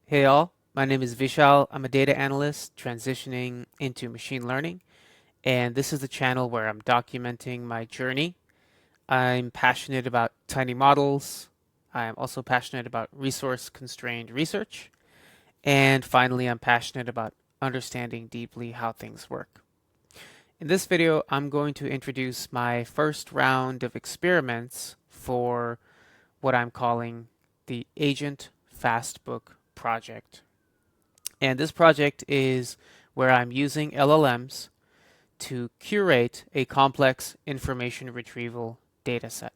Hey all, my name is Vishal. I'm a data analyst transitioning into machine learning, and this is the channel where I'm documenting my journey. I'm passionate about tiny models. I'm also passionate about resource-constrained research. And finally, I'm passionate about understanding deeply how things work. In this video, I'm going to introduce my first round of experiments for what I'm calling the AgentFastbook project. And this project is where I'm using LLMs to curate a complex information retrieval dataset.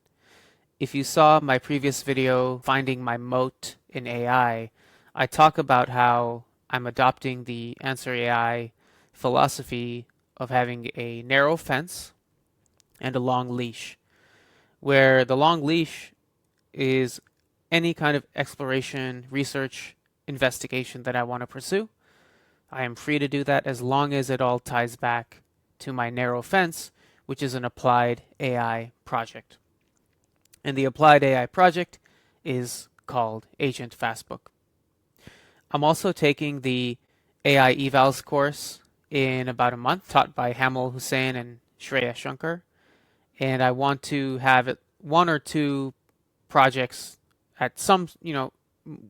If you saw my previous video, Finding My Moat in AI, I talk about how I'm adopting the Answer AI philosophy of having a narrow fence and a long leash, where the long leash is any kind of exploration, research, investigation that I want to pursue. I am free to do that as long as it all ties back to my narrow fence, which is an applied AI project. And the applied AI project is called AgentFastbook. I'm also taking the AI Evals course in about a month, taught by Hamel, Husain, and Shreya, Shankar. And I want to have it one or two projects at some,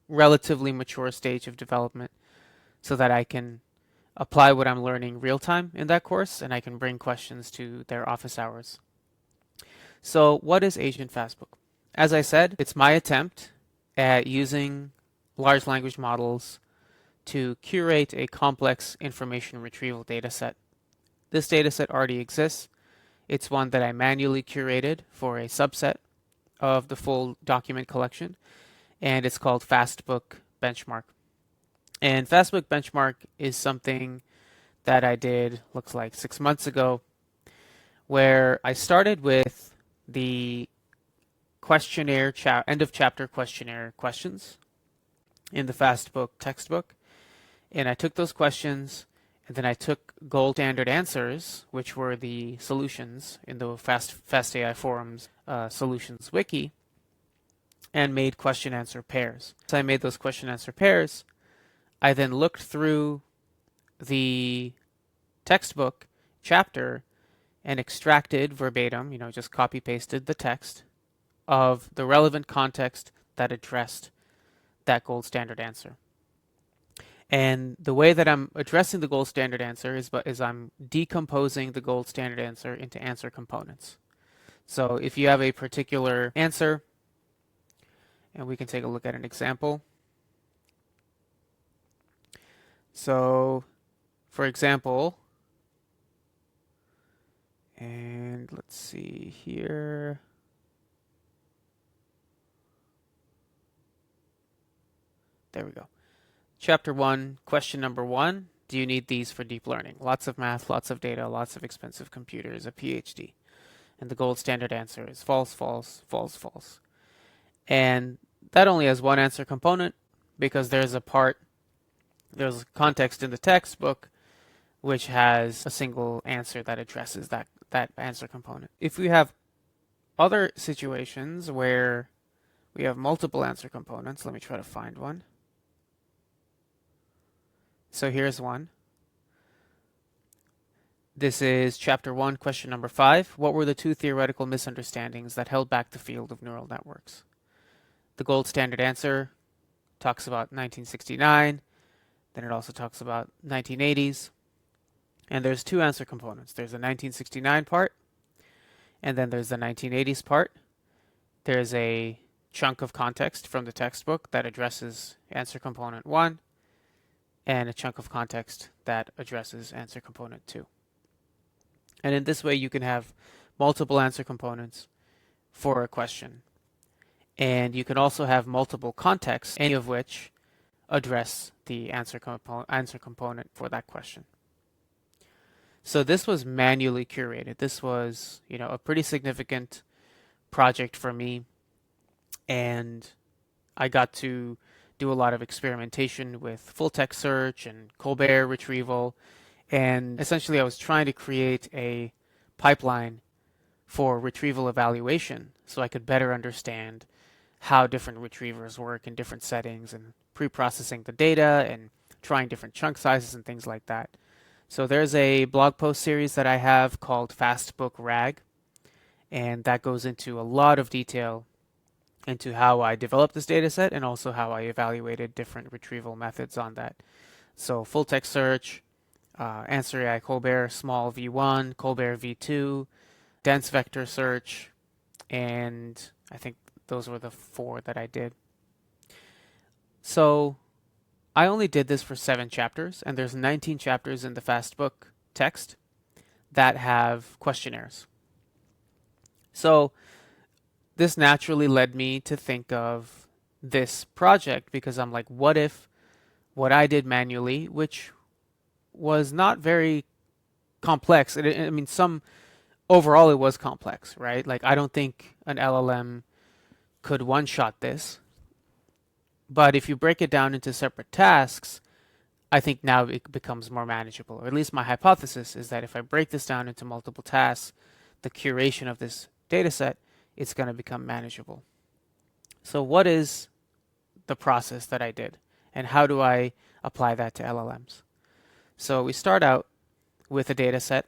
relatively mature stage of development so that I can apply what I'm learning real time in that course, and I can bring questions to their office hours. So what is AgentFastbook? As I said, it's my attempt at using large language models to curate a complex information retrieval dataset. This dataset already exists. It's one that I manually curated for a subset of the full document collection, and it's called fastbook-benchmark. And fastbook-benchmark is something that I did, looks like 6 months ago, where I started with the questionnaire, end of chapter questionnaire questions in the FastBook textbook. And I took those questions, and then I took gold standard answers, which were the solutions in the FastAI forums solutions wiki, and made question answer pairs. So I made those question answer pairs. I then looked through the textbook chapter and extracted verbatim, just copy pasted the text of the relevant context that addressed that gold standard answer. And the way that I'm addressing the gold standard answer is I'm decomposing the gold standard answer into answer components. So if you have a particular answer, and we can take a look at an example. So, for example, and let's see here. There we go. Chapter 1, question number 1. Do you need these for deep learning? Lots of math, lots of data, lots of expensive computers, a PhD. And the gold standard answer is false, false, false, false. And that only has one answer component because there's context in the textbook which has a single answer that addresses that answer component. If we have other situations where we have multiple answer components, let me try to find one. So here's one. This is chapter 1, question number 5. What were the two theoretical misunderstandings that held back the field of neural networks? The gold standard answer talks about 1969. Then it also talks about 1980s. And there's two answer components. There's the 1969 part, and then there's the 1980s part. There's a chunk of context from the textbook that addresses answer component 1, and a chunk of context that addresses answer component 2. And in this way, you can have multiple answer components for a question. And you can also have multiple contexts, any of which address the answer component for that question. So this was manually curated. This was, a pretty significant project for me. And I got to do a lot of experimentation with full text search and Colbert retrieval. And essentially, I was trying to create a pipeline for retrieval evaluation so I could better understand how different retrievers work in different settings and pre-processing the data and trying different chunk sizes and things like that. So there's a blog post series that I have called Fastbook RAG, and that goes into a lot of detail into how I developed this data set and also how I evaluated different retrieval methods on that. So full text search, answer AI Colbert small v1, Colbert v2, dense vector search, and I think those were the 4 that I did. So I only did this for 7 chapters, and there's 19 chapters in the Fastbook text that have questionnaires. So this naturally led me to think of this project because I'm like, what if what I did manually, which was not very complex, I mean, overall it was complex, right? Like, I don't think an LLM could one-shot this. But if you break it down into separate tasks, I think now it becomes more manageable. Or at least my hypothesis is that if I break this down into multiple tasks, the curation of this data set, it's going to become manageable. So what is the process that I did? And how do I apply that to LLMs? So we start out with a data set,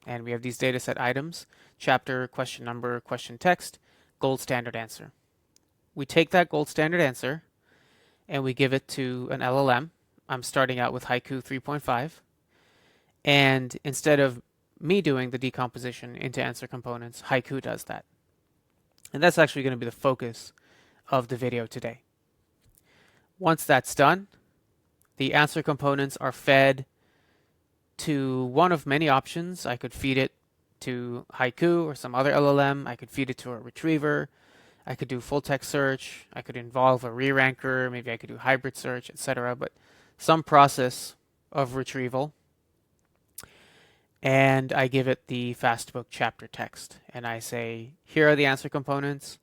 and we have these data set items: chapter, question number, question text, gold standard answer. We take that gold standard answer and we give it to an LLM. I'm starting out with Haiku 3.5. And instead of me doing the decomposition into answer components, Haiku does that. And that's actually going to be the focus of the video today. Once that's done, the answer components are fed to one of many options. I could feed it to Haiku or some other LLM. I could feed it to a retriever. I could do full text search. I could involve a re-ranker. Maybe I could do hybrid search, etc. But some process of retrieval. And I give it the Fastbook chapter text. And I say, here are the answer components.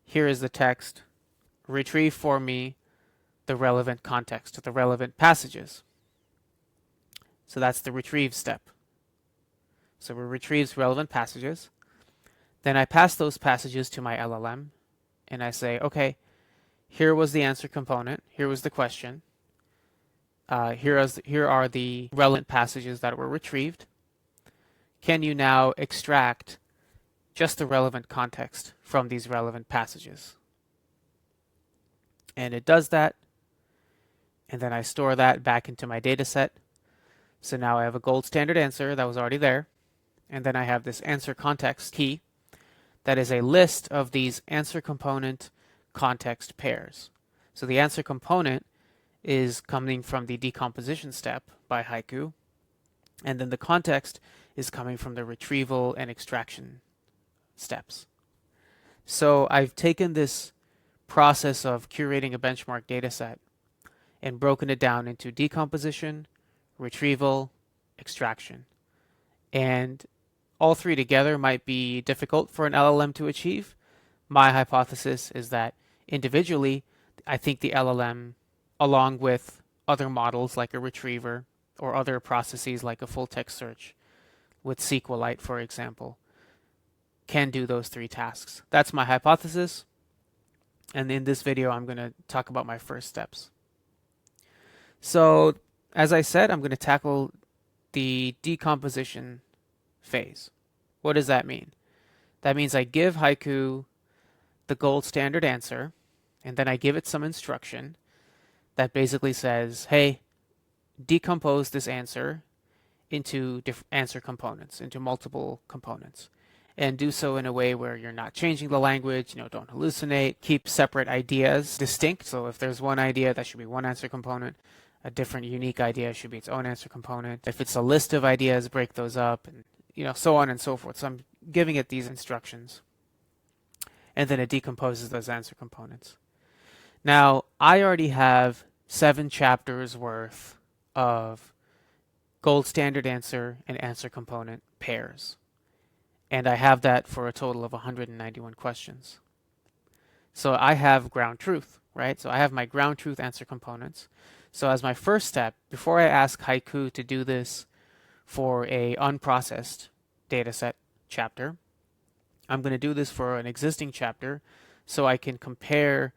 Here is the text. Retrieve for me the relevant context, the relevant passages. So that's the retrieve step. So it retrieves relevant passages. Then I pass those passages to my LLM, and I say, okay, here was the answer component. Here was the question. Here are the relevant passages that were retrieved. Can you now extract just the relevant context from these relevant passages? And it does that. And then I store that back into my data set. So now I have a gold standard answer that was already there. And then I have this answer context key that is a list of these answer component context pairs. So the answer component is coming from the decomposition step by Haiku. And then the context is coming from the retrieval and extraction steps. So I've taken this process of curating a benchmark data set and broken it down into decomposition, retrieval, extraction. And all 3 together might be difficult for an LLM to achieve. My hypothesis is that individually, I think the LLM, along with other models like a retriever or other processes like a full text search with SQLite, for example, can do those 3 tasks. That's my hypothesis. And in this video, I'm going to talk about my first steps. So, as I said, I'm going to tackle the decomposition phase. What does that mean? That means I give Haiku the gold standard answer, and then I give it some instruction that basically says, hey, decompose this answer into answer components, into multiple components, and do so in a way where you're not changing the language, don't hallucinate, keep separate ideas distinct. So if there's one idea, that should be one answer component. A different unique idea should be its own answer component. If it's a list of ideas, break those up, and so on and so forth. So I'm giving it these instructions, and then it decomposes those answer components. Now, I already have 7 chapters worth of gold standard answer and answer component pairs. And I have that for a total of 191 questions. So I have ground truth, right? So I have my ground truth answer components. So as my first step, before I ask Haiku to do this for a unprocessed dataset chapter, I'm going to do this for an existing chapter. so I can compare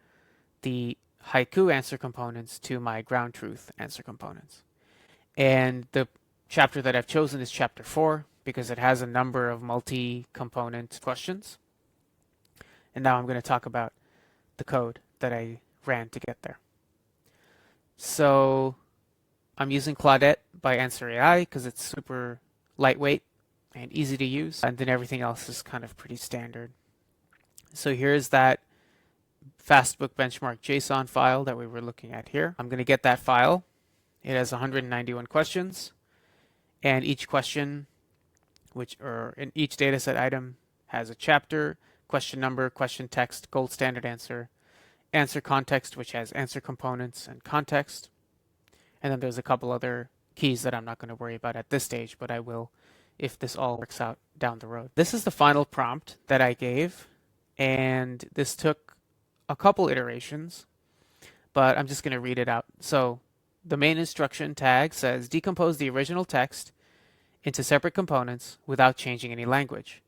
the Haiku answer components to my ground truth answer components. And the chapter that I've chosen is chapter 4 because it has a number of multi-component questions. And now I'm going to talk about the code that I ran to get there. So I'm using Claude by Answer AI because it's super lightweight and easy to use. And then everything else is kind of pretty standard. So here's that fastbook-benchmark JSON file that we were looking at here. I'm going to get that file. It has 191 questions, and each question, in each dataset item, has a chapter, question number, question text, gold standard answer, answer context, which has answer components and context, and then there's a couple other keys that I'm not going to worry about at this stage, but I will if this all works out down the road. This is the final prompt that I gave, and this took a couple iterations, but I'm just going to read it out. So the main instruction tag says decompose the original text into separate components without changing any language.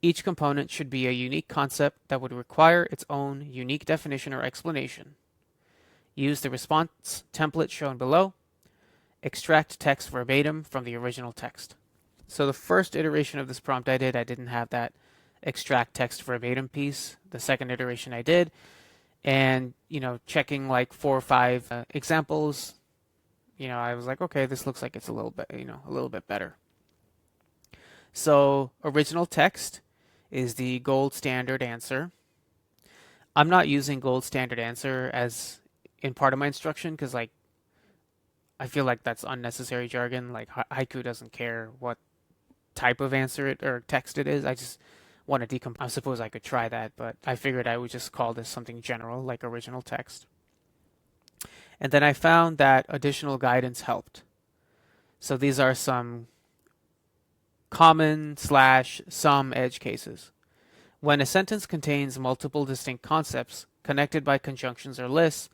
Each component should be a unique concept that would require its own unique definition or explanation. Use the response template shown below. Extract text verbatim from the original text. So the first iteration of this prompt I didn't have that extract text verbatim piece. The second iteration I did, and checking like 4 or 5 examples, I was like, okay, this looks like it's a little bit better. So original text is the gold standard answer. I'm not using gold standard answer as in part of my instruction because I feel like that's unnecessary jargon. Like Haiku doesn't care what type of answer or text it is. I just want to decompose. I suppose I could try that, but I figured I would just call this something general like original text. And then I found that additional guidance helped. So these are some common/some edge cases. When a sentence contains multiple distinct concepts connected by conjunctions or lists,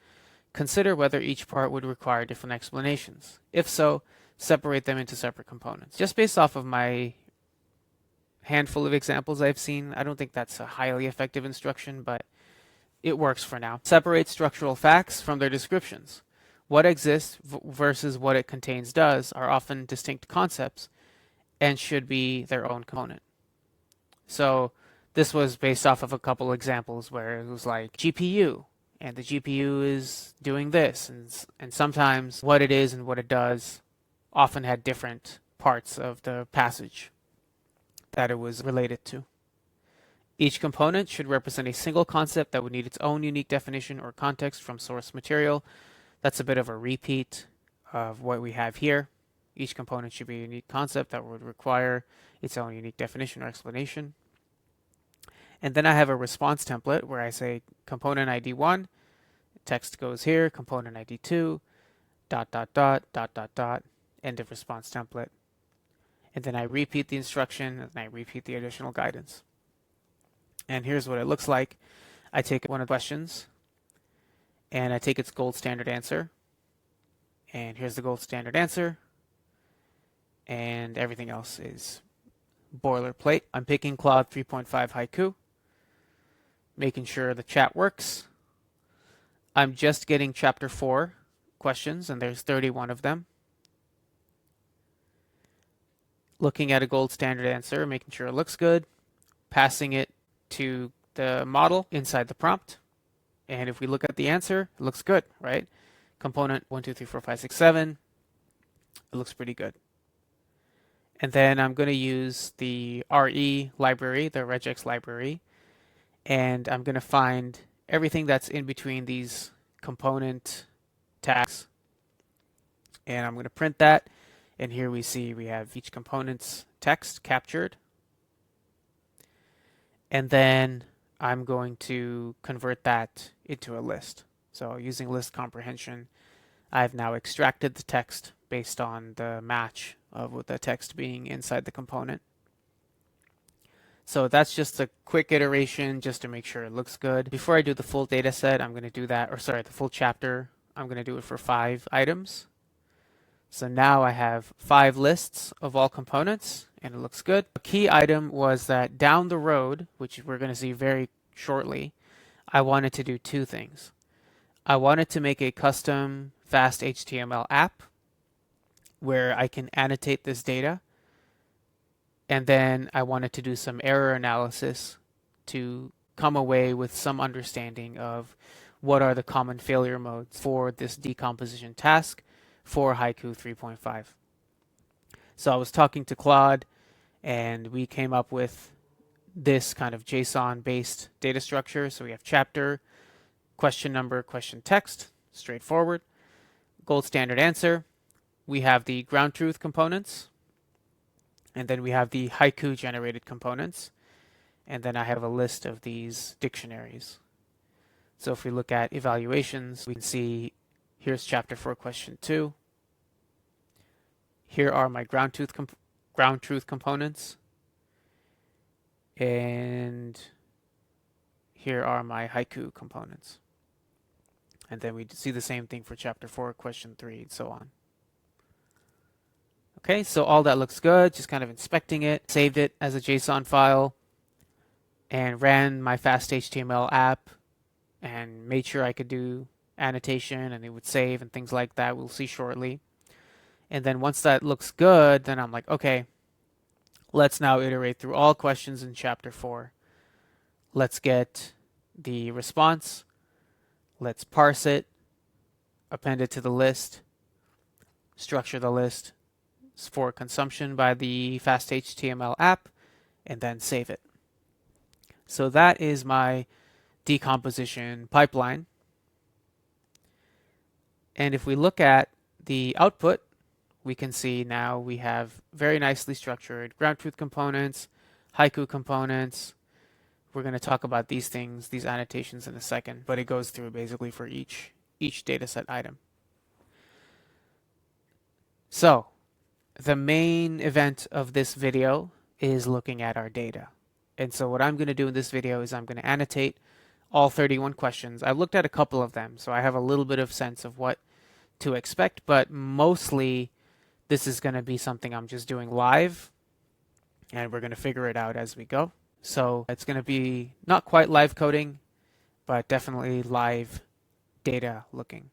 consider whether each part would require different explanations. If so, separate them into separate components. Just based off of my handful of examples I've seen, I don't think that's a highly effective instruction, but it works for now. Separate structural facts from their descriptions. What exists versus what it contains does are often distinct concepts and should be their own component. So this was based off of a couple examples where it was like GPU, and the GPU is doing this, and sometimes what it is and what it does often had different parts of the passage that it was related to. Each component should represent a single concept that would need its own unique definition or context from source material. That's a bit of a repeat of what we have here. Each component should be a unique concept that would require its own unique definition or explanation. And then I have a response template where I say component ID 1, text goes here, component ID 2, ... end of response template. And then I repeat the instruction, and I repeat the additional guidance. And here's what it looks like. I take one of the questions, and I take its gold standard answer. And here's the gold standard answer. And everything else is boilerplate. I'm picking Claude 3.5 Haiku, making sure the chat works. I'm just getting chapter 4 questions, and there's 31 of them. Looking at a gold standard answer, making sure it looks good, passing it to the model inside the prompt. And if we look at the answer, it looks good, right? Component 1, 2, 3, 4, 5, 6, 7. It looks pretty good. And then I'm going to use the RE library, the regex library, and I'm going to find everything that's in between these component tags. And I'm going to print that. And here we see we have each component's text captured. And then I'm going to convert that into a list. So using list comprehension, I've now extracted the text based on the match of the text being inside the component. So that's just a quick iteration just to make sure it looks good. Before I do the full data set, I'm going to do that, the full chapter, I'm going to do it for 5 items. So now I have 5 lists of all components, and it looks good. A key item was that down the road, which we're going to see very shortly, I wanted to do two things. I wanted to make a custom FastHTML app where I can annotate this data, and then I wanted to do some error analysis to come away with some understanding of what are the common failure modes for this decomposition task for Haiku 3.5. So I was talking to Claude, and we came up with this kind of JSON-based data structure. So we have chapter, question number, question text, straightforward, gold standard answer. We have the ground truth components, and then we have the Haiku generated components, and then I have a list of these dictionaries. So if we look at evaluations, we can see here's chapter 4, question 2. Here are my ground truth components, and here are my Haiku components. And then we see the same thing for chapter 4, question 3, and so on. Okay, so all that looks good, just kind of inspecting it, saved it as a JSON file, and ran my FastHTML app, and made sure I could do annotation, and it would save and things like that. We'll see shortly. And then once that looks good, then I'm like, okay, let's now iterate through all questions in chapter 4. Let's get the response. Let's parse it, append it to the list, structure the list for consumption by the FastHTML app, and then save it. So that is my decomposition pipeline. And if we look at the output, we can see now we have very nicely structured ground truth components, Haiku components. We're going to talk about these things, these annotations in a second, but it goes through basically for each dataset item. So the main event of this video is looking at our data. And so what I'm going to do in this video is I'm going to annotate all 31 questions. I've looked at a couple of them, so I have a little bit of sense of what to expect, but mostly this is going to be something I'm just doing live, and we're going to figure it out as we go. So it's going to be not quite live coding, but definitely live data looking.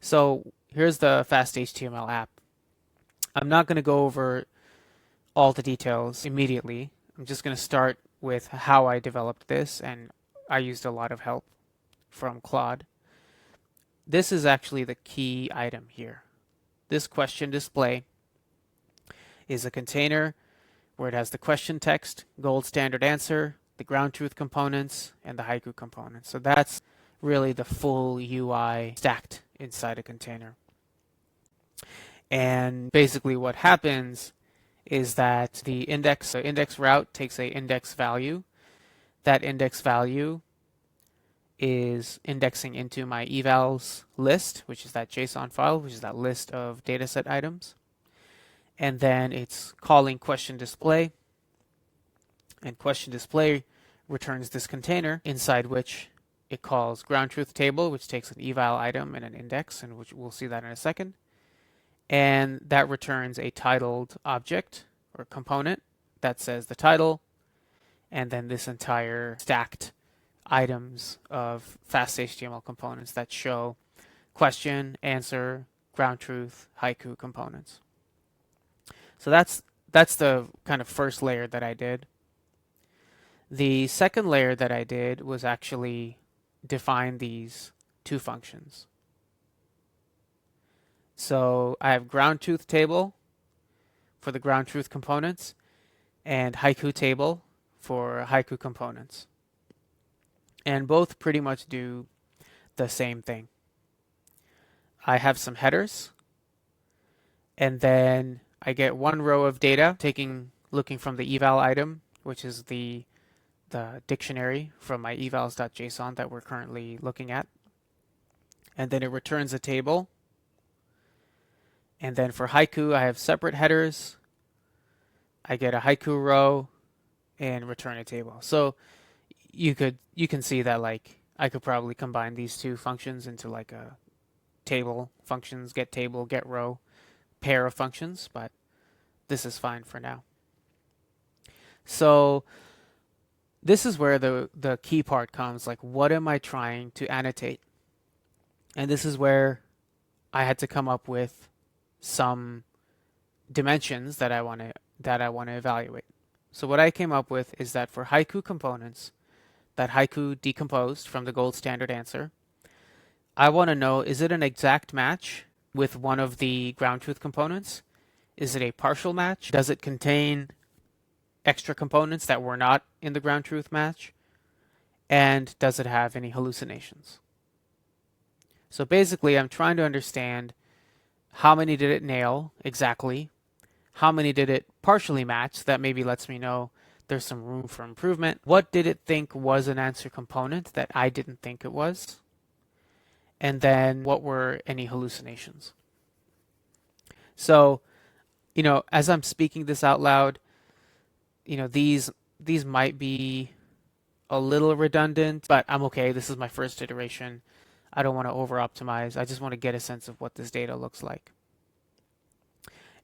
So here's the FastHTML app. I'm not going to go over all the details immediately. I'm just going to start with how I developed this, and I used a lot of help from Claude. This is actually the key item here. This question display is a container where it has the question text, gold standard answer, the ground truth components, and the Haiku components. So that's really the full UI stacked inside a container. And basically what happens is that the index route takes an index value. That index value is indexing into my evals list, which is that JSON file, which is that list of dataset items. And then it's calling question display, and question display returns this container inside which it calls ground truth table, which takes an eval item and an index, and which we'll see that in a second. And that returns a titled object or component that says the title, and then this entire stacked items of FastHTML components that show question, answer, ground truth, Haiku components. So that's the kind of first layer that I did. The second layer that I did was actually define these two functions. So I have ground truth table for the ground truth components and Haiku table for Haiku components. And both pretty much do the same thing. I have some headers, and then I get one row of data looking from the eval item, which is the dictionary from my evals.json that we're currently looking at. And then it returns a table. And then for Haiku, I have separate headers. I get a Haiku row and return a table. So you can see that like I could probably combine these two functions into like a table functions, get table, get row pair of functions, but this is fine for now. So this is where the key part comes, like what am I trying to annotate? And this is where I had to come up with some dimensions that I want to evaluate. So what I came up with is that for Haiku components that Haiku decomposed from the gold standard answer, I want to know, is it an exact match with one of the ground truth components? Is it a partial match? Does it contain extra components that were not in the ground truth match? And does it have any hallucinations? So basically, I'm trying to understand how many did it nail exactly? How many did it partially match? That maybe lets me know there's some room for improvement. What did it think was an answer component that I didn't think it was? And then what were any hallucinations? So, as I'm speaking this out loud, these might be a little redundant, but I'm okay. This is my first iteration. I don't want to over optimize. I just want to get a sense of what this data looks like.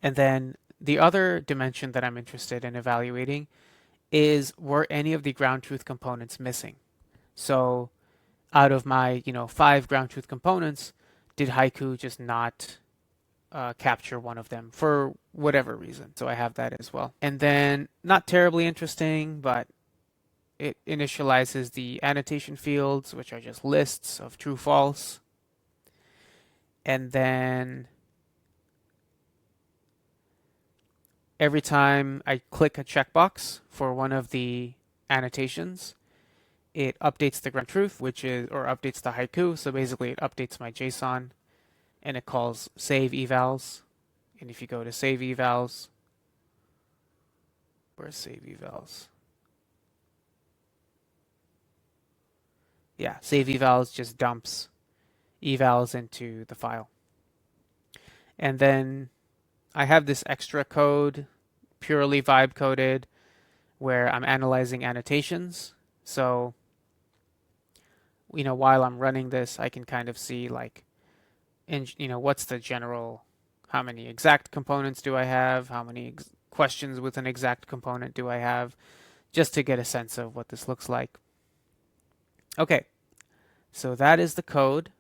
And then the other dimension that I'm interested in evaluating is, were any of the ground truth components missing? So out of my 5 ground truth components, did Haiku just not capture one of them for whatever reason? So I have that as well. And then not terribly interesting, but it initializes the annotation fields, which are just lists of true, false. And then every time I click a checkbox for one of the annotations, it updates the ground truth, or updates the Haiku. So basically it updates my JSON and it calls save evals. And if you go to save evals, where's save evals? Yeah, save evals just dumps evals into the file. And then I have this extra code, purely vibe coded, where I'm analyzing annotations. So, while I'm running this, I can kind of see what's the general, how many exact components do I have? How many questions with an exact component do I have? Just to get a sense of what this looks like. Okay, so that is the code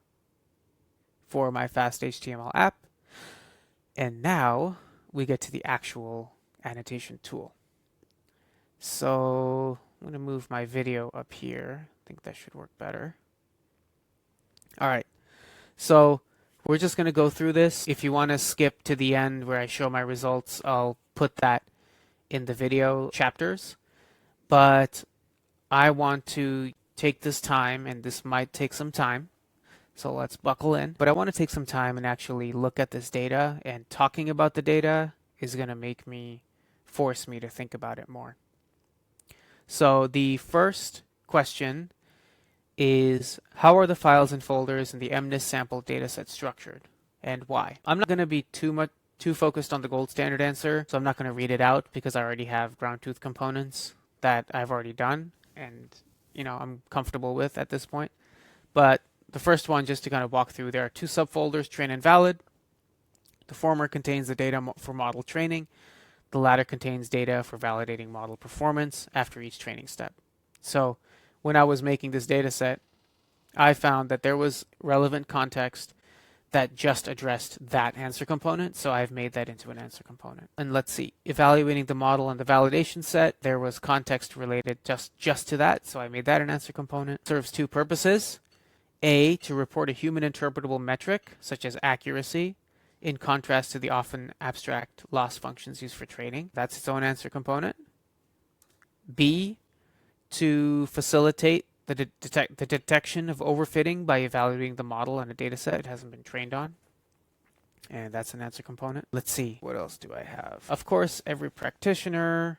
for my FastHTML app. And now we get to the actual annotation tool. So I'm going to move my video up here. I think that should work better. All right, so we're just going to go through this. If you want to skip to the end where I show my results, I'll put that in the video chapters. But I want to take this time, and this might take some time, so let's buckle in. But I want to take some time and actually look at this data, and talking about the data is going to force me to think about it more. So the first question is, how are the files and folders in the MNIST sample dataset structured, and why? I'm not going to be too focused on the gold standard answer, so I'm not going to read it out because I already have ground truth components that I've already done and I'm comfortable with at this point. But the first one, just to kind of walk through, there are 2 subfolders, train and valid. The former contains the data for model training. The latter contains data for validating model performance after each training step. So when I was making this data set, I found that there was relevant context that just addressed that answer component, so I've made that into an answer component. And let's see, evaluating the model and the validation set, there was context related just to that, so I made that an answer component. It serves 2 purposes. A, to report a human interpretable metric, such as accuracy, in contrast to the often abstract loss functions used for training. That's its own answer component. B, to facilitate the detection of overfitting by evaluating the model on a data set it hasn't been trained on. And that's an answer component. Let's see, what else do I have? Of course, every practitioner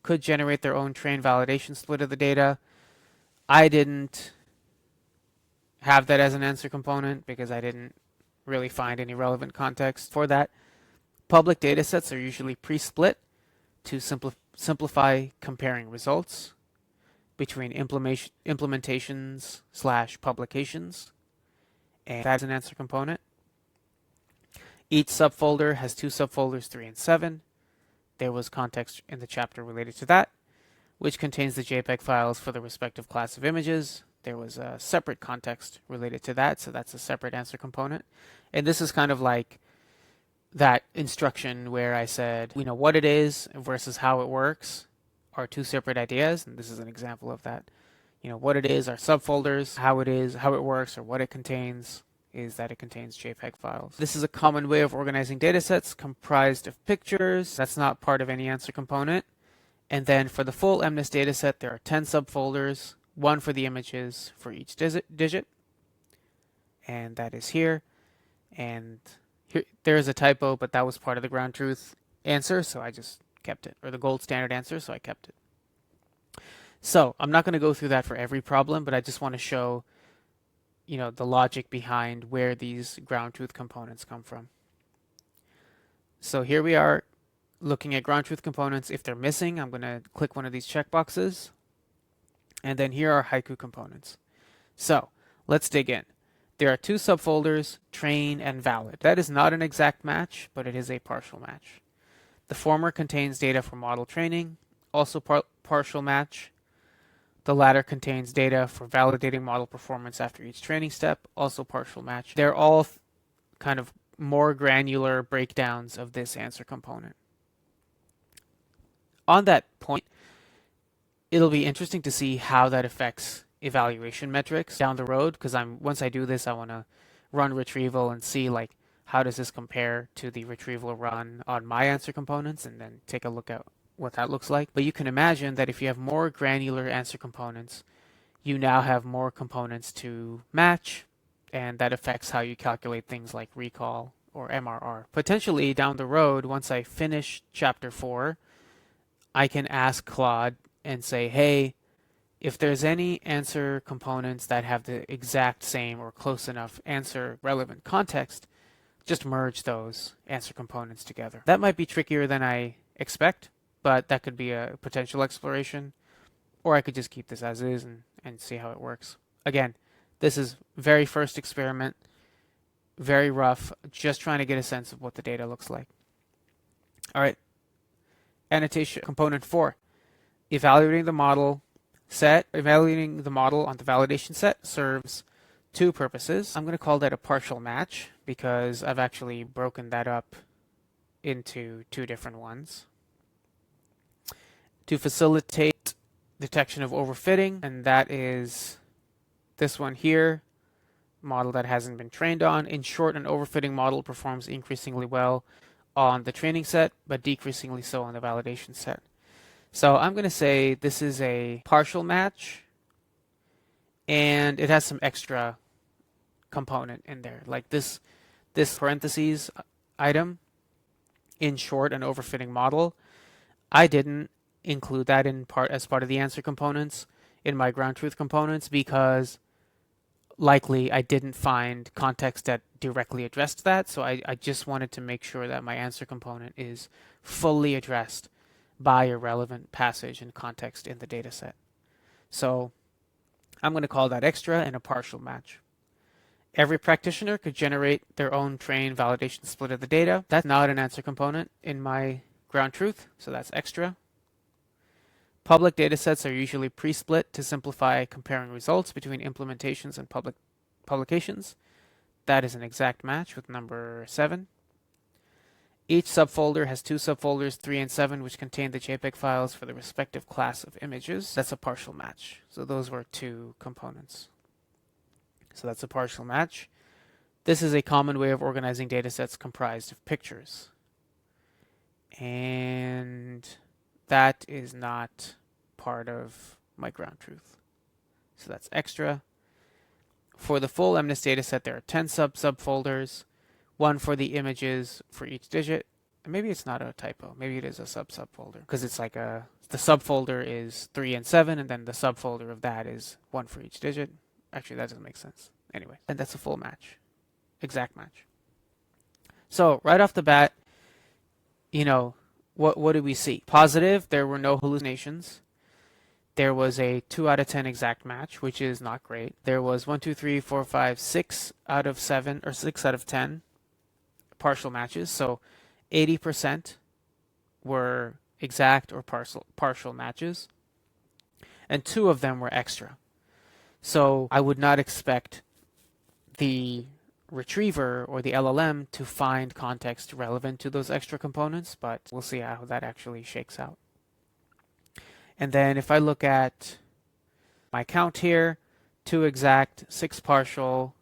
could generate their own train validation split of the data. I didn't have that as an answer component because I didn't really find any relevant context for that. Public data sets are usually pre-split to simplify comparing results between implementations / publications, and that's an answer component. Each subfolder has 2 subfolders, 3 and 7. There was context in the chapter related to that. which contains the JPEG files for the respective class of images. There was a separate context related to that, so that's a separate answer component. And this is kind of like that instruction where I said, what it is versus how it works are two separate ideas, and this is an example of that. What it is are subfolders, how it works, or what it contains is that it contains JPEG files. This is a common way of organizing datasets comprised of pictures. That's not part of any answer component. And then for the full MNIST dataset, there are 10 subfolders, one for the images for each digit. And that is here. And here, there is a typo, but that was part of the ground truth answer, so I just kept it, or the gold standard answer, so I kept it. So I'm not going to go through that for every problem, but I just want to show, the logic behind where these ground truth components come from. So here we are looking at ground truth components. If they're missing, I'm going to click one of these checkboxes. And then here are Haiku components. So let's dig in. There are two subfolders, train and valid. That is not an exact match, but it is a partial match. The former contains data for model training, also partial match. The latter contains data for validating model performance after each training step, also partial match. They're all kind of more granular breakdowns of this answer component. On that point, it'll be interesting to see how that affects evaluation metrics down the road, because once I do this, I want to run retrieval and see how does this compare to the retrieval run on my answer components, and then take a look at what that looks like. But you can imagine that if you have more granular answer components, you now have more components to match, and that affects how you calculate things like recall or MRR. Potentially down the road, once I finish chapter 4, I can ask Claude and say, hey, if there's any answer components that have the exact same or close enough answer relevant context, just merge those answer components together. That might be trickier than I expect, but that could be a potential exploration. Or I could just keep this as is and see how it works. Again, this is very first experiment, very rough, just trying to get a sense of what the data looks like. All right, annotation component 4. Evaluating the model on the validation set serves two purposes. I'm going to call that a partial match because I've actually broken that up into two different ones. To facilitate detection of overfitting, and that is this one here, model that hasn't been trained on. In short, an overfitting model performs increasingly well on the training set, but decreasingly so on the validation set. So I'm going to say this is a partial match, and it has some extra component in there, like this parentheses item, in short, an overfitting model. I didn't include that as part of the answer components in my ground truth components because likely I didn't find context that directly addressed that. So I just wanted to make sure that my answer component is fully addressed by a relevant passage and context in the data set. So I'm going to call that extra and a partial match. Every practitioner could generate their own train validation split of the data. That's not an answer component in my ground truth, so that's extra. Public datasets are usually pre-split to simplify comparing results between implementations and public publications. That is an exact match with number 7. Each subfolder has two subfolders, 3 and 7, which contain the JPEG files for the respective class of images. That's a partial match. So those were two components. So that's a partial match. This is a common way of organizing datasets comprised of pictures. And that is not part of my ground truth. So that's extra. For the full MNIST dataset, there are 10 subfolders, one for the images for each digit. And maybe it's not a typo. Maybe it is a subfolder because it's like the subfolder is 3 and 7, and then the subfolder of that is one for each digit. Actually, that doesn't make sense. Anyway, and that's a full match, exact match. So right off the bat, what do we see? Positive, there were no hallucinations. There was a 2 out of 10 exact match, which is not great. There was 1, 2, 3, 4, 5, 6 out of 7, or 6 out of 10 partial matches. So 80% were exact or partial matches. and 2 of them were extra. So I would not expect the retriever or the LLM to find context relevant to those extra components, but we'll see how that actually shakes out. And then if I look at my count here, 2 exact, 6 partial,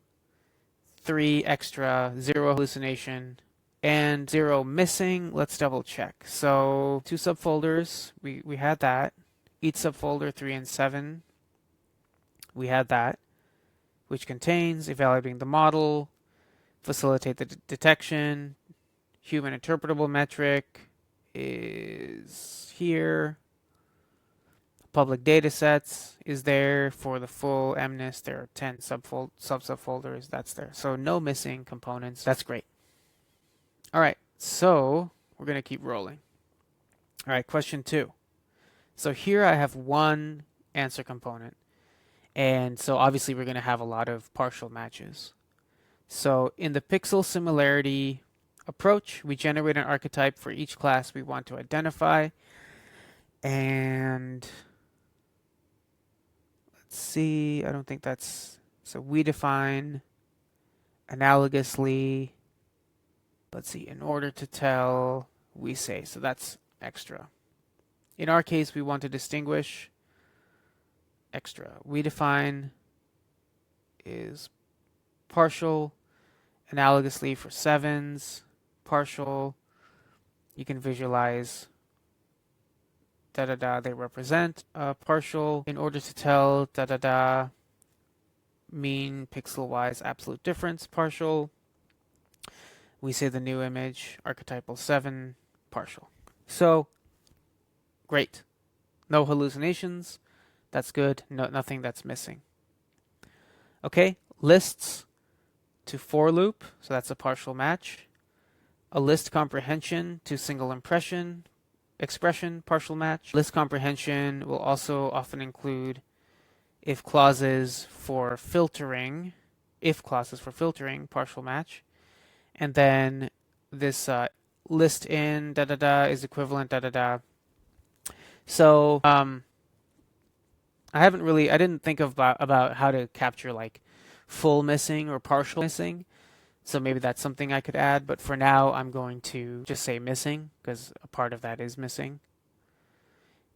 3 extra, 0 hallucination, and 0 missing. Let's double check. So 2 subfolders, we had that. Each subfolder 3 and 7, we had that, which contains evaluating the model, facilitate the detection, human interpretable metric is here. Public datasets is there for the full MNIST. There are 10 subfolders. That's there. So no missing components. That's great. All right. So we're going to keep rolling. All right. Question 2. So here I have one answer component. And so obviously we're going to have a lot of partial matches. So in the pixel similarity approach, we generate an archetype for each class we want to identify. And let's see, I don't think that's, so we define analogously, let's see, in order to tell, we say, so that's extra. In our case, we want to distinguish extra. We define is partial, analogously for 7s, partial, you can visualize they represent partial in order to tell mean pixel-wise absolute difference partial. We say the new image archetypal 7 partial. So great. No hallucinations. That's good. Nothing that's missing. Okay, lists to for loop, so that's a partial match. A list comprehension to single expression, partial match. List comprehension will also often include if clauses for filtering, partial match. And then this list in is equivalent So I didn't think about how to capture like full missing or partial missing. So maybe that's something I could add, but for now I'm going to just say missing because a part of that is missing.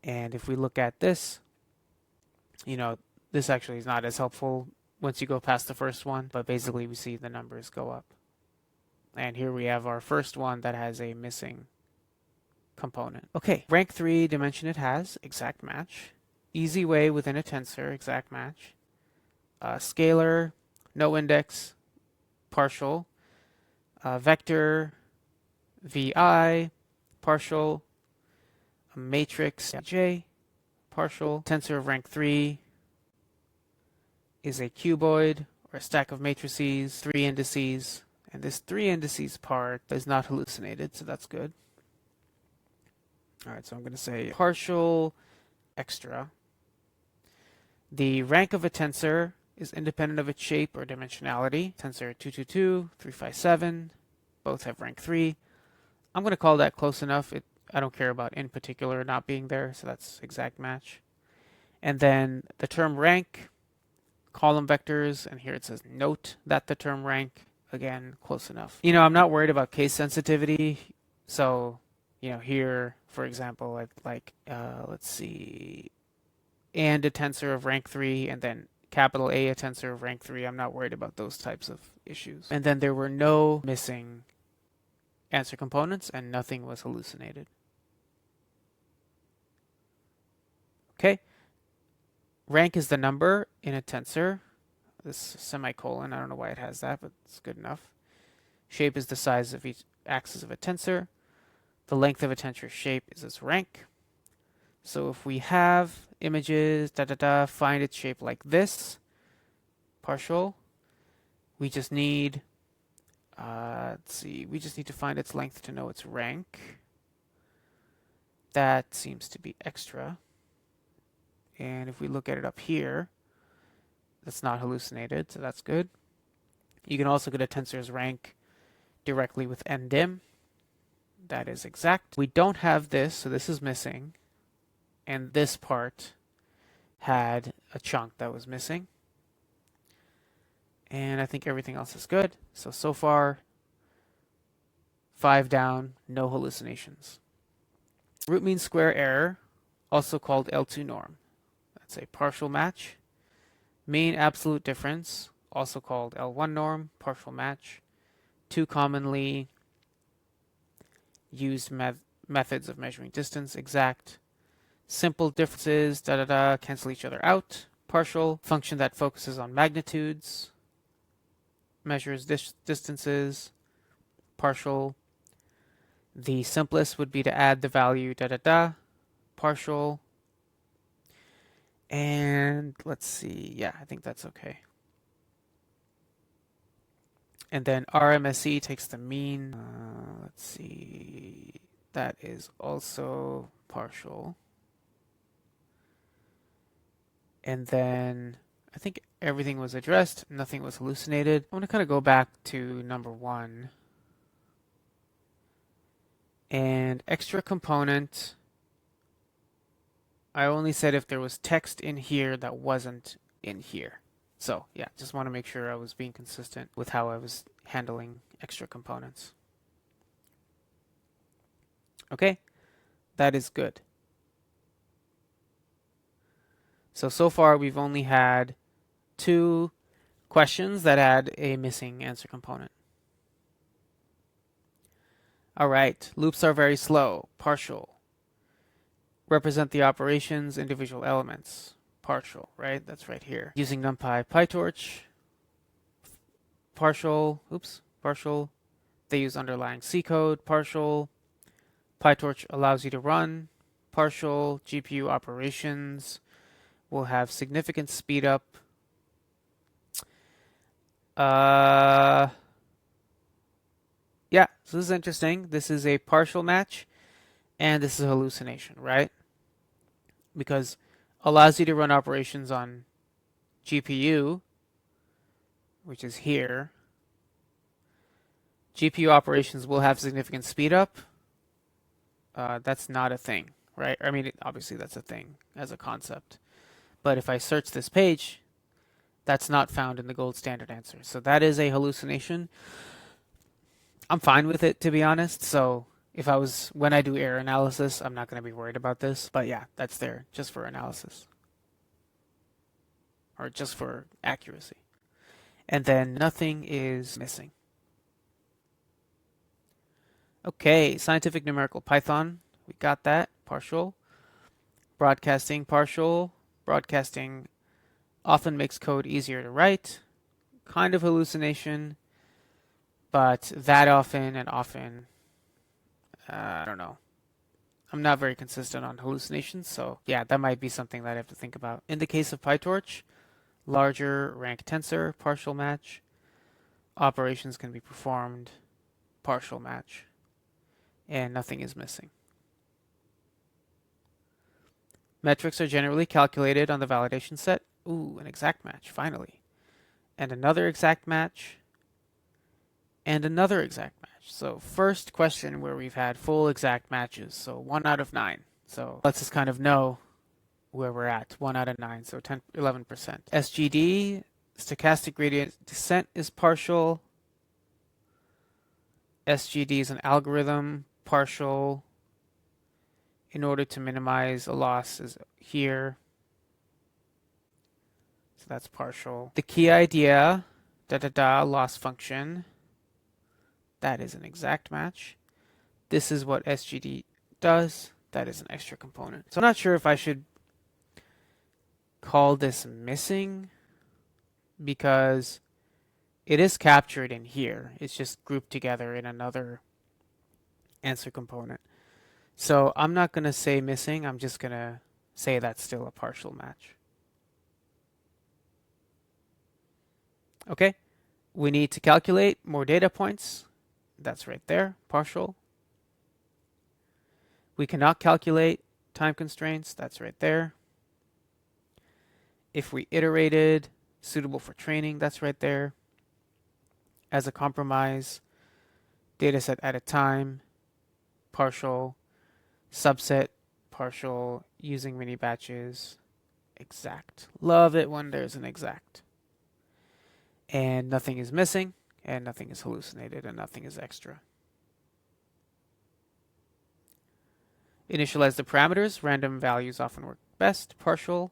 And if we look at this, this actually is not as helpful once you go past the first one, but basically we see the numbers go up. And here we have our first one that has a missing component. Okay, rank 3 dimension it has, exact match. Easy way within a tensor, exact match. Scalar, no index, partial. Vector, VI, partial. A matrix, J, partial. Tensor of rank 3 is a cuboid or a stack of matrices, 3 indices. And this 3 indices part is not hallucinated, so that's good. All right, so I'm going to say partial extra. The rank of a tensor is independent of its shape or dimensionality. Tensor 222, 357, both have rank 3. I'm going to call that close enough. I don't care about in particular not being there, so that's exact match. And then the term rank, column vectors, and here it says note that the term rank, again, close enough. I'm not worried about case sensitivity, so here, for example, let's see, and a tensor of rank 3, and then capital A, a tensor of rank 3. I'm not worried about those types of issues. And then there were no missing answer components, and nothing was hallucinated. Okay. Rank is the number in a tensor. This semicolon, I don't know why it has that, but it's good enough. Shape is the size of each axis of a tensor. The length of a tensor shape is its rank. So if we have images, find its shape like this, partial, we just need, we just need to find its length to know its rank. That seems to be extra. And if we look at it up here, that's not hallucinated, so that's good. You can also get a tensor's rank directly with ndim. That is exact. We don't have this, so this is missing. And this part had a chunk that was missing. And I think everything else is good. So far, 5 down, no hallucinations. Root mean square error, also called L2 norm. That's a partial match. Mean absolute difference, also called L1 norm, partial match. Two commonly used methods of measuring distance, exact. Simple differences, cancel each other out. Partial, function that focuses on magnitudes, measures distances. Partial, the simplest would be to add the value partial. And let's see, yeah, I think that's okay. And then RMSE takes the mean. Let's see, that is also partial. And then I think everything was addressed, nothing was hallucinated. I want to kind of go back to number 1. And extra component, I only said if there was text in here that wasn't in here. So yeah, just want to make sure I was being consistent with how I was handling extra components. Okay, that is good. So far we've only had 2 questions that had a missing answer component. All right, loops are very slow, partial. Represent the operations, individual elements, partial, right? That's right here. Using NumPy, PyTorch, partial. They use underlying C code, partial. PyTorch allows you to run, partial. GPU operations will have significant speed up. Yeah, so this is interesting. This is a partial match, and this is a hallucination, right? Because allows you to run operations on GPU, which is here. GPU operations will have significant speed up. That's not a thing, right? I mean, obviously that's a thing as a concept. But if I search this page, that's not found in the gold standard answer. So that is a hallucination. I'm fine with it, to be honest. So when I do error analysis, I'm not going to be worried about this. But yeah, that's there just for analysis. Or just for accuracy. And then nothing is missing. Okay, scientific numerical Python. We got that. Partial. Broadcasting, partial. Broadcasting often makes code easier to write. Kind of hallucination. But that often and often, I don't know. I'm not very consistent on hallucinations, so yeah, that might be something that I have to think about. In the case of PyTorch, larger rank tensor, partial match. Operations can be performed, partial match. And nothing is missing. Metrics are generally calculated on the validation set. Ooh, an exact match, finally. And another exact match. And another exact match. So first question where we've had full exact matches. So 1 out of 9. So let's just kind of know where we're at. 1 out of 9, so 11%. SGD, stochastic gradient descent, is partial. SGD is an algorithm, partial. In order to minimize a loss is here. So that's partial. The key idea, loss function. That is an exact match. This is what SGD does. That is an extra component. So I'm not sure if I should call this missing because it is captured in here. It's just grouped together in another answer component. So I'm not going to say missing. I'm just going to say that's still a partial match. Okay. We need to calculate more data points. That's right there, partial. We cannot calculate time constraints. That's right there. If we iterated, suitable for training, that's right there. As a compromise, dataset at a time, partial. Subset, partial, using mini batches, exact. Love it when there's an exact. And nothing is missing, and nothing is hallucinated, and nothing is extra. Initialize the parameters. Random values often work best. Partial.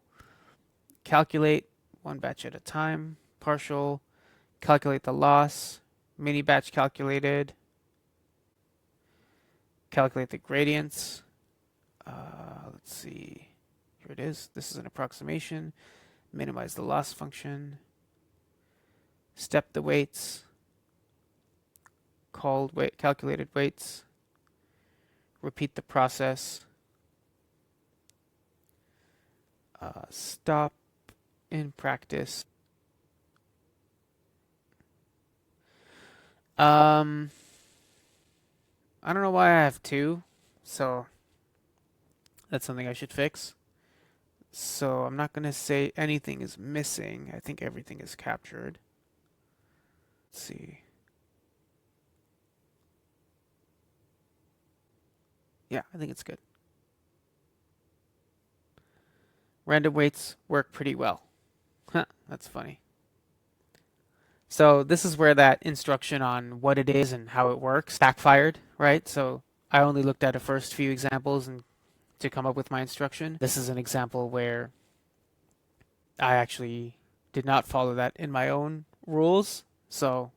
Calculate one batch at a time. Partial. Calculate the loss. Mini batch calculated. Calculate the gradients. Let's see. Here it is. This is an approximation. Minimize the loss function. Step the weights. Calculated weights. Repeat the process. Stop in practice. I don't know why I have two, so that's something I should fix. So I'm not going to say anything is missing. I think everything is captured. Let's see. Yeah, I think it's good. Random weights work pretty well. Huh, that's funny. So this is where that instruction on what it is and how it works backfired, right? So I only looked at the first few examples and to come up with my instruction. This is an example where I actually did not follow that in my own rules, so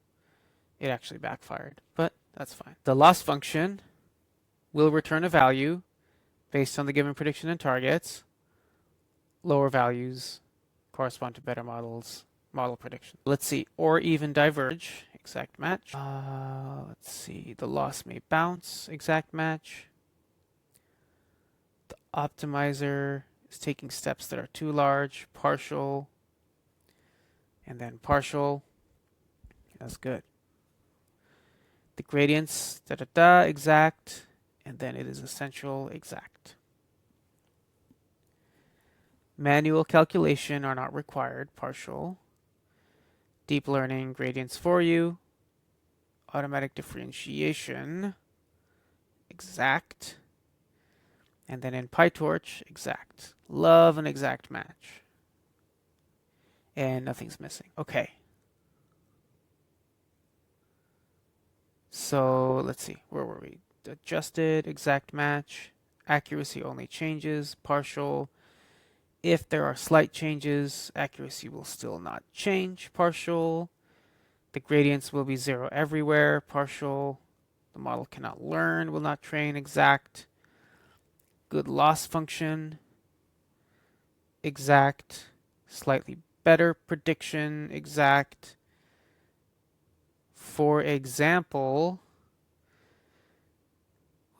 it actually backfired, but that's fine. The loss function will return a value based on the given prediction and targets. Lower values correspond to better models, model prediction. Let's see, or even diverge, exact match. Let's see, the loss may bounce, exact match. The optimizer is taking steps that are too large, partial, and then partial. That's good. The gradients, exact, and then it is essential, exact. Manual calculation are not required, partial. Deep learning gradients for you. Automatic differentiation, exact. And then in PyTorch, exact. Love an exact match. And nothing's missing. Okay. So let's see, where were we? Adjusted, exact match. Accuracy only changes, partial. If there are slight changes, accuracy will still not change, partial. The gradients will be 0 everywhere, partial. The model cannot learn, will not train, exact. Good loss function, exact. Slightly better prediction, exact. For example,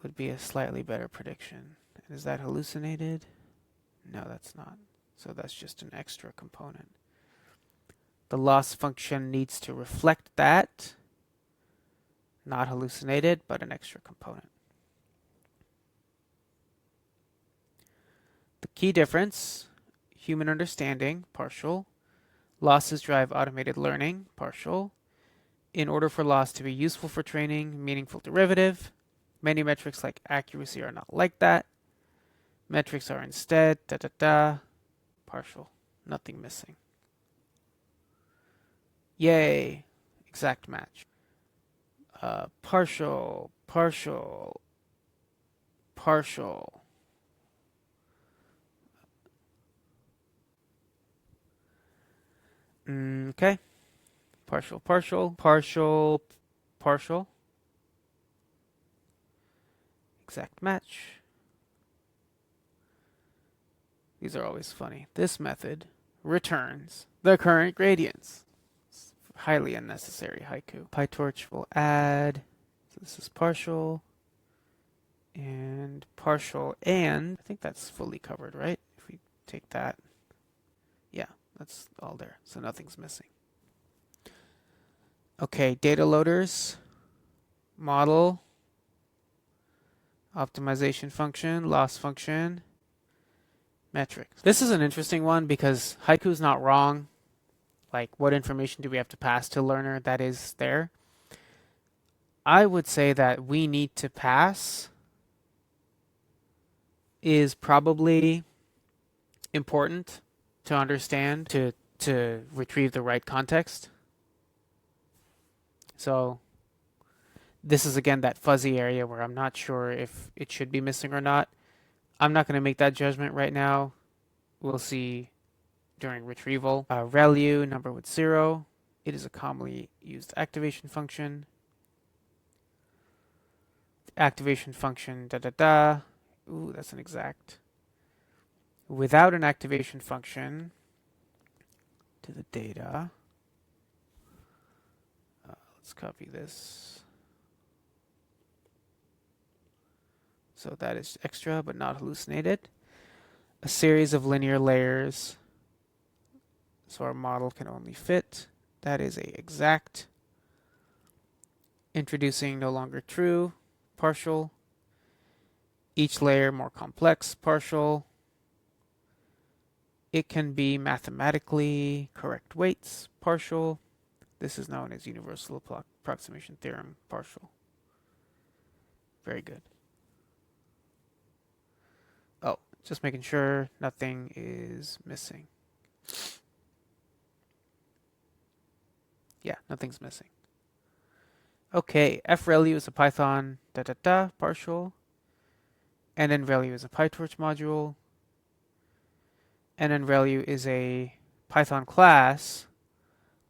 would be a slightly better prediction. Is that hallucinated? No, that's not. So that's just an extra component. The loss function needs to reflect that. Not hallucinated, but an extra component. The key difference, human understanding, partial. Losses drive automated learning, partial. In order for loss to be useful for training, meaningful derivative. Many metrics like accuracy are not like that. Metrics are instead, partial. Nothing missing. Yay, exact match. Partial. Okay. Partial. Exact match. These are always funny. This method returns the current gradients. It's highly unnecessary, Haiku. PyTorch will add, so this is partial, and partial, and I think that's fully covered, right? If we take that, yeah, that's all there, so nothing's missing. Okay, data loaders, model, optimization function, loss function, metrics. This is an interesting one because Haiku's not wrong. Like, what information do we have to pass to learner that is there? I would say that we need to pass is probably important. to understand to retrieve the right context. So this is again that fuzzy area where I'm not sure if it should be missing or not. I'm not going to make that judgment right now. We'll see during retrieval. ReLU, number with 0. It is a commonly used activation function. Activation function, Ooh, that's an exact. Without an activation function to the data. Let's copy this. So that is extra but not hallucinated. A series of linear layers. So our model can only fit. That is a exact. Introducing no longer true, partial. Each layer more complex, partial. It can be mathematically correct weights, partial. This is known as universal approximation theorem, partial. Very good. Oh, just making sure nothing is missing. Yeah, nothing's missing. Okay, FReLU is a Python partial. NNReLU is a PyTorch module. NNReLU is a Python class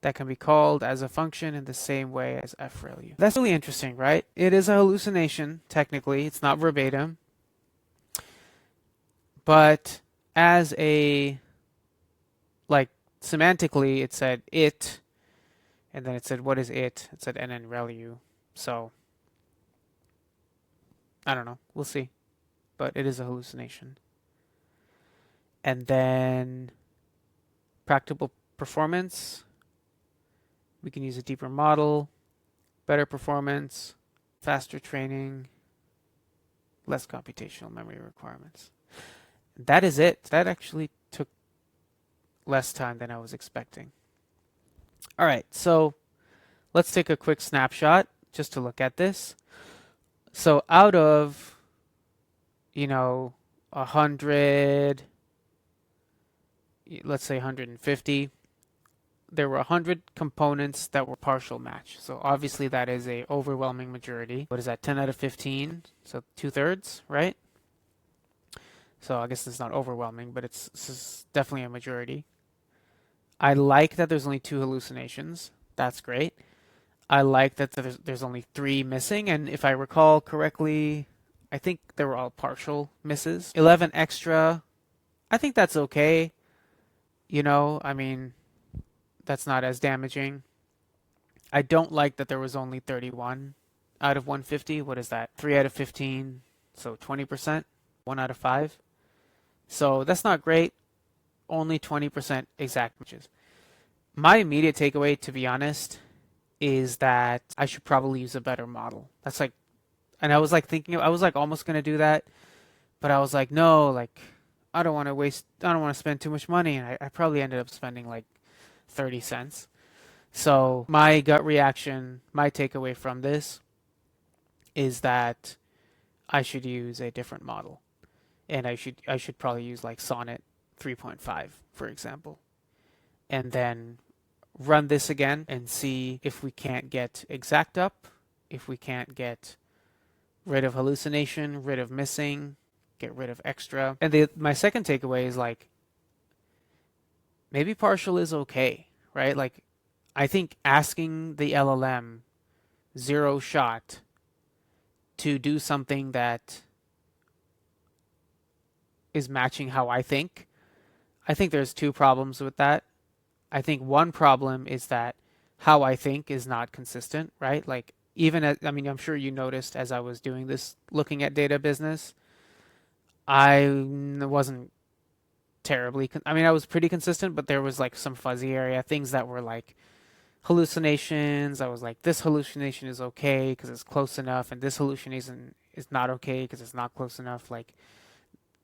that can be called as a function in the same way as FReLU. That's really interesting, right? It is a hallucination, technically. It's not verbatim. But as a, like, semantically, it said it, and then it said, what is it? It said NNReLU. So, I don't know. We'll see. But it is a hallucination. And then practical performance. We can use a deeper model, better performance, faster training, less computational memory requirements. That is it. That actually took less time than I was expecting. All right, so let's take a quick snapshot just to look at this. So out of, 100, let's say 150, there were 100 components that were partial match. So obviously that is a overwhelming majority. What is that, 10 out of 15? So 2/3, right? So I guess it's not overwhelming, but it's definitely a majority. I like that there's only 2 hallucinations. That's great. I like that there's only 3 missing, and if I recall correctly, I think they were all partial misses. 11 extra, I think that's okay. I mean, that's not as damaging. I don't like that there was only 31 out of 150. What is that? 3 out of 15, so 20%, 1 out of 5. So that's not great. Only 20% exact matches. My immediate takeaway, to be honest, is that I should probably use a better model. That's like, and I was like thinking, I was like almost going to do that, but I was like, no, like, I don't want to spend too much money. And I probably ended up spending like 30 cents. So my gut reaction, my takeaway from this is that I should use a different model. And I should probably use like Sonnet 3.5, for example. And then run this again and see if we can't get exact up, if we can't get rid of hallucination, rid of missing, get rid of extra. And my second takeaway is like, maybe partial is okay, right? Like, I think asking the LLM 0 shot to do something that is matching how I think there's 2 problems with that. I think one problem is that how I think is not consistent, right? Like, I'm sure you noticed as I was doing this, looking at data business, I wasn't terribly, I was pretty consistent, but there was like some fuzzy area, things that were like hallucinations. I was like, this hallucination is okay because it's close enough, and this hallucination is not okay because it's not close enough. Like,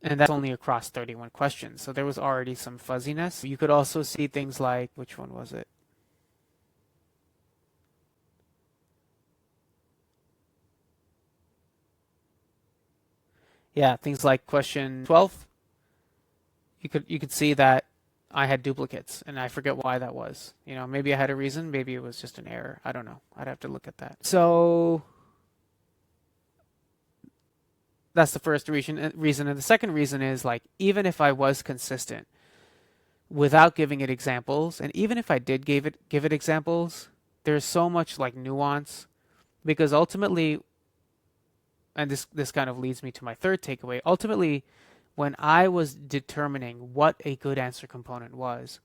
and that's only across 31 questions. So there was already some fuzziness. You could also see things like, which one was it? Yeah, things like question 12. You could see that I had duplicates, and I forget why that was. Maybe I had a reason, maybe it was just an error. I don't know. I'd have to look at that. So that's the first reason. And the second reason is like, even if I was consistent without giving it examples, and even if I did give it examples, there's so much like nuance, because ultimately, and this kind of leads me to my third takeaway, ultimately, when I was determining what a good answer component was,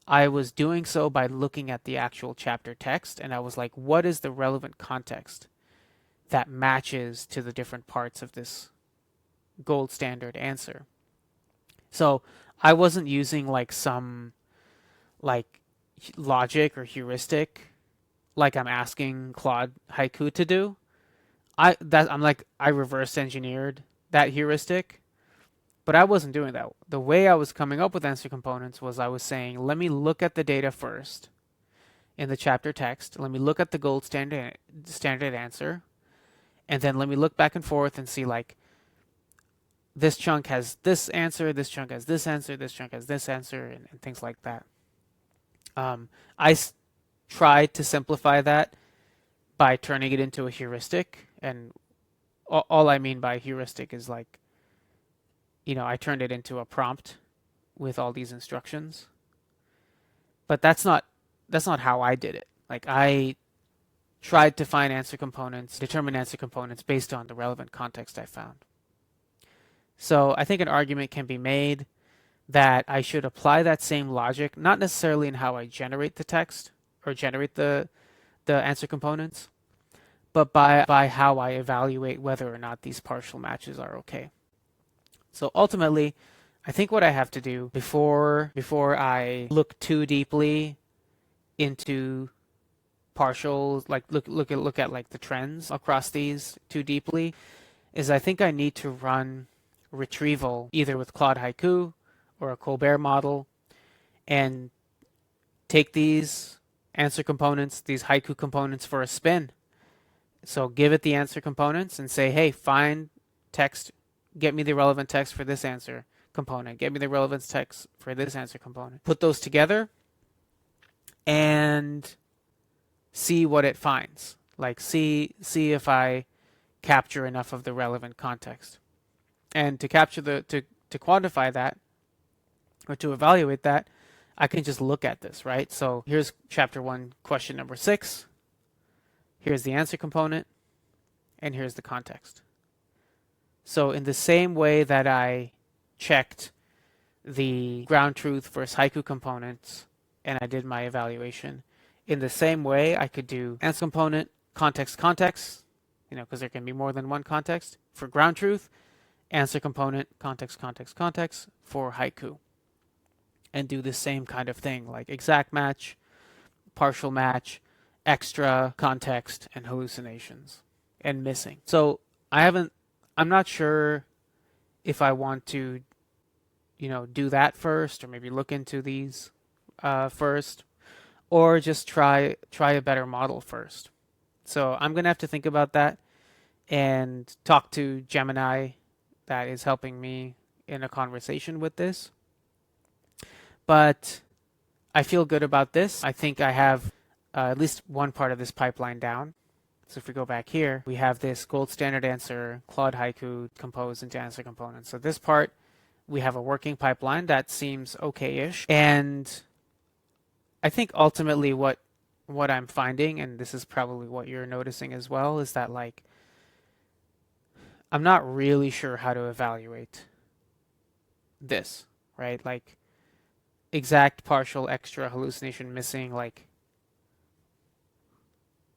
I was doing so by looking at the actual chapter text, and I was like, what is the relevant context that matches to the different parts of this gold standard answer? So I wasn't using like some like logic or heuristic like I'm asking Claude Haiku to do. I reverse engineered that heuristic, but I wasn't doing that. The way I was coming up with answer components was I was saying, let me look at the data first in the chapter text. Let me look at the gold standard answer, and then let me look back and forth and see like this chunk has this answer, this chunk has this answer, this chunk has this answer, and things like that. I tried to simplify that by turning it into a heuristic, and all I mean by heuristic is like, I turned it into a prompt with all these instructions. But that's not how I did it. Like, I tried to find answer components, determine answer components based on the relevant context I found. So I think an argument can be made that I should apply that same logic, not necessarily in how I generate the text or generate the answer components, but by how I evaluate whether or not these partial matches are okay. So ultimately, I think what I have to do before I look too deeply into partials, like look at like the trends across these too deeply, is I think I need to run retrieval either with Claude Haiku or a Colbert model and take these answer components, these Haiku components, for a spin. So give it the answer components and say, hey, find text, get me the relevant text for this answer component, get me the relevant text for this answer component. Put those together and see what it finds. Like see if I capture enough of the relevant context. And to capture to quantify that or to evaluate that, I can just look at this, right? So here's chapter 1, question number 6. Here's the answer component, and here's the context. So in the same way that I checked the ground truth versus Haiku components and I did my evaluation, in the same way I could do answer component, context, because there can be more than one context for ground truth, answer component, context for Haiku. And do the same kind of thing, like exact match, partial match, extra context, and hallucinations, and missing. So I'm not sure if I want to, do that first, or maybe look into these first, or just try a better model first. So I'm gonna have to think about that and talk to Gemini that is helping me in a conversation with this. But I feel good about this. I think I have at least one part of this pipeline down. So if we go back here, we have this gold standard answer, Claude Haiku, compose into answer components. So this part, we have a working pipeline that seems okay-ish. And I think ultimately what I'm finding, and this is probably what you're noticing as well, is that like, I'm not really sure how to evaluate this, right? Like, exact, partial, extra, hallucination, missing, like,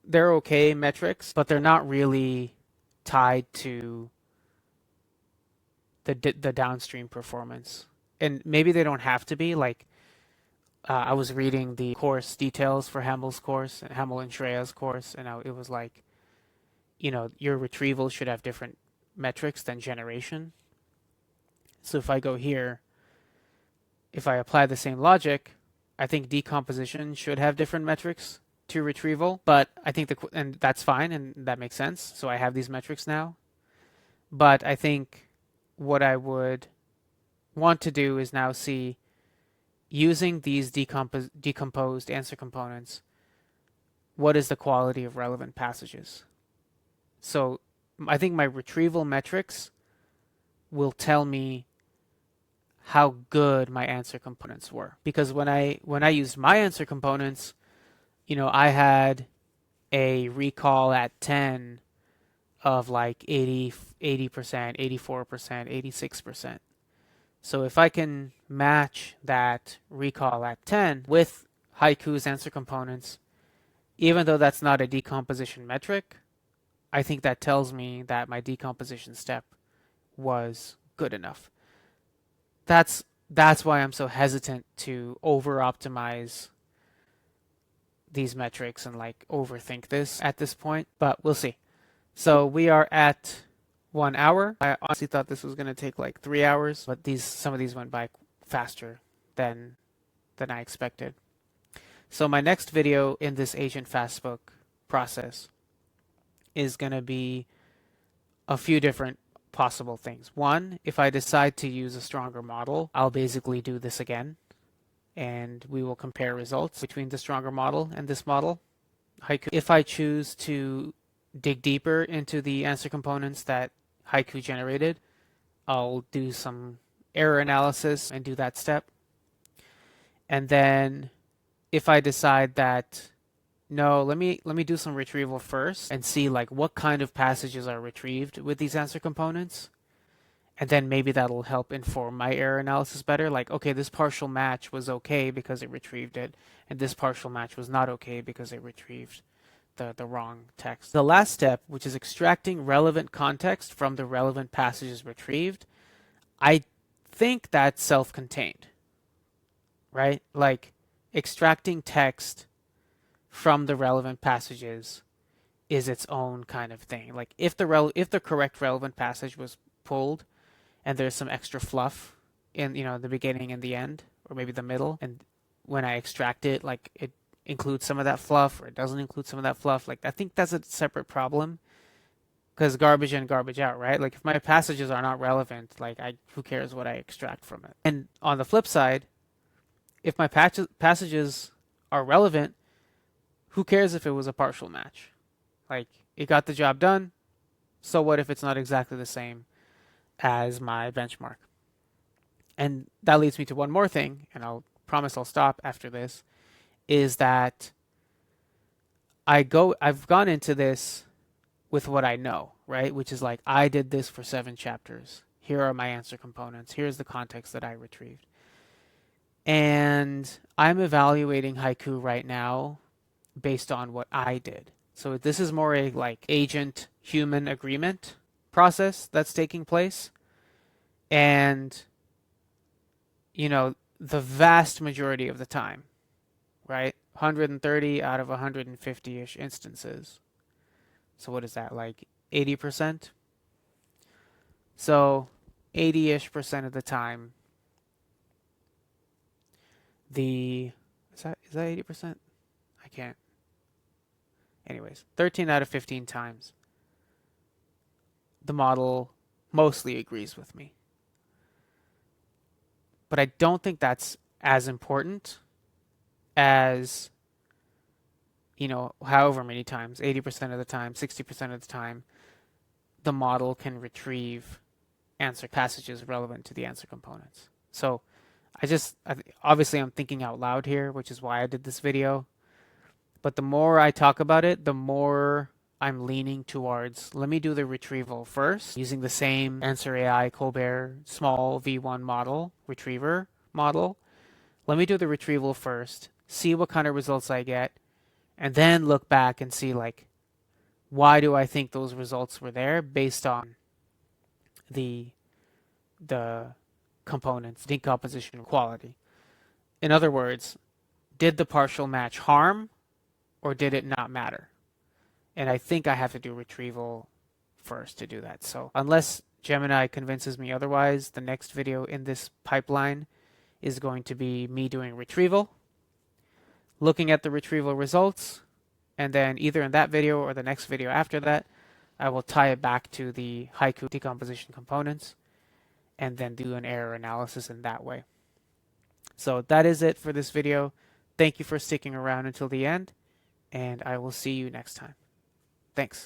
they're okay metrics, but they're not really tied to the downstream performance. And maybe they don't have to be. Like, I was reading the course details for Hamel's course, Hamel and Shreya's course, and it was like, your retrieval should have different metrics than generation. So if I go here, if I apply the same logic, I think decomposition should have different metrics to retrieval, but I think and that's fine, and that makes sense. So I have these metrics now. But I think what I would want to do is now see, using these decomposed answer components, what is the quality of relevant passages? So I think my retrieval metrics will tell me how good my answer components were. Because when I used my answer components, I had a recall at 10 of like 80%, 84%, 86%. So if I can match that recall at 10 with Haiku's answer components, even though that's not a decomposition metric, I think that tells me that my decomposition step was good enough. That's why I'm so hesitant to over optimize these metrics and like overthink this at this point, but we'll see. So we are at 1 hour. I honestly thought this was going to take like 3 hours, but some of these went by faster than I expected. So my next video in this AgentFastbook process is going to be a few different possible things. One, if I decide to use a stronger model, I'll basically do this again, and we will compare results between the stronger model and this model, Haiku. If I choose to dig deeper into the answer components that Haiku generated, I'll do some error analysis and do that step. And then if I decide that no, let me do some retrieval first and see like what kind of passages are retrieved with these answer components. And then maybe that'll help inform my error analysis better. Like, okay, this partial match was okay because it retrieved it, and this partial match was not okay because it retrieved the wrong text. The last step, which is extracting relevant context from the relevant passages retrieved, I think that's self-contained, right? Like extracting text from the relevant passages is its own kind of thing. Like if the correct relevant passage was pulled and there's some extra fluff in the beginning and the end, or maybe the middle, and when I extract it, like it includes some of that fluff or it doesn't include some of that fluff, like I think that's a separate problem, because garbage in, garbage out, right? Like if my passages are not relevant, like who cares what I extract from it? And on the flip side, if my passages are relevant, who cares if it was a partial match? Like it got the job done, so what if it's not exactly the same as my benchmark? And that leads me to one more thing, and I'll promise I'll stop after this, is that I've gone into this with what I know, right? Which is like, I did this for 7 chapters. Here are my answer components. Here's the context that I retrieved. And I'm evaluating Haiku right now based on what I did. So this is more a like agent human agreement process that's taking place. And, the vast majority of the time, right? 130 out of 150-ish instances. So what is that, like 80%? So 80-ish% of the time, is that 80%? I can't. Anyways, 13 out of 15 times, the model mostly agrees with me. But I don't think that's as important as, however many times, 80% of the time, 60% of the time, the model can retrieve answer passages relevant to the answer components. So obviously I'm thinking out loud here, which is why I did this video. But the more I talk about it, the more I'm leaning towards, let me do the retrieval first using the same Answer AI Colbert small V1 model, retriever model. Let me do the retrieval first, see what kind of results I get, and then look back and see like, why do I think those results were there based on the components, decomposition quality. In other words, did the partial match harm or did it not matter? And I think I have to do retrieval first to do that. So unless Gemini convinces me otherwise, the next video in this pipeline is going to be me doing retrieval, looking at the retrieval results, and then either in that video or the next video after that, I will tie it back to the Haiku decomposition components and then do an error analysis in that way. So that is it for this video. Thank you for sticking around until the end, and I will see you next time. Thanks.